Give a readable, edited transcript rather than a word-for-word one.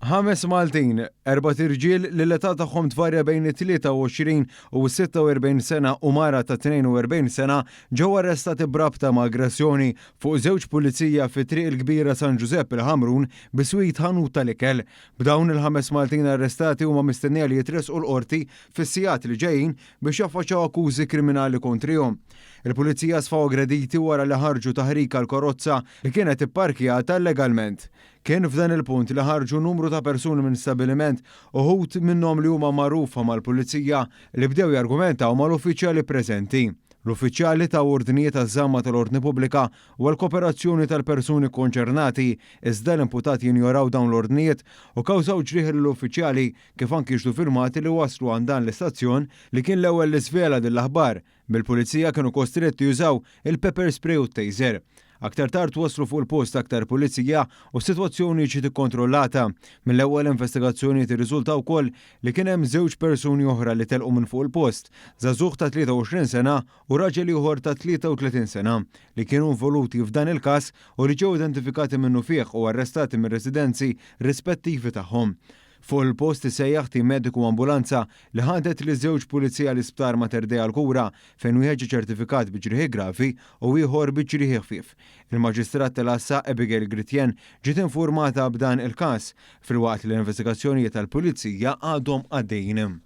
5 Maltin, 4 irġiel li l-età tagħhom tvarja bejn 23 u 46 sena u mara ta' 42 sena ġew arrestati b'rabta ma' aggressjoni fuq żewġ pulizija fi triq il-kbira San Giuseppe il-Ħamrun biswit ħanut tal-ikel. B'dawn il-5 Maltin arrestati huma mistennija li jitresqu l-qorti fis-sigħat li ġejjin biex jaffaċċjaw akkużi kriminali kontrihom. Il-pulizija sfaw aggrediti wara li ħarġu taħrika l-karozza li kienet ipparkjata legalment. Kien f'dan il-punt li ħarġu numru ta' persuni minn stabiliment uħud minnhom li huma magħrufa mal-pulizija li bdew jargumentaw mal-uffiċjali preżenti. L-uffiċjali ta' ordnijiet taż-żamma tal-ordni pubblika u l-kooperazzjoni tal-persuni konċernati iżda l-imputati jinjoraw dawn l-ordnijiet u kawżaw ġrieħ lill-uffiċjali kif anki jiġu firmati li waslu għand dan l-istazzjon li kien l-ewwel li svela din l-aħbar. Bil-pulizija kienu kostretti jużaw il-pepper spray u t-taser. Aktar tard waslu fuq il-post aktar pulizija u s-sitwazzjoni ġiet ikkontrollata. Mill-ewwel investigazzjoni tirriżulta wkoll li kien hemm żewġ persuni oħra li telqu minn fuq il-post, żagħżugħ ta' 23 sena u raġel ieħor ta' 33 sena li kienu involuti f'dan il-każ u li ġew identifikati minnu fih u arrestati mir-residenzi rispettivi tagħhom. Fuq il-post isejjaħ tim mediku ambulanza li ħadet li żewġ pulizija l-isptar Mater Dei għall-Kura fejn wieħed ċertifikat bi ġrieħi gravi u ieħor bi ġrieħi ħfief. Il-Maġistrat tal-Assa Abigail Gritjen ġiet infurmata b'dan il-każ filwaqt li l-investigazzjonijiet tal-pulizija għadhom għaddejjin.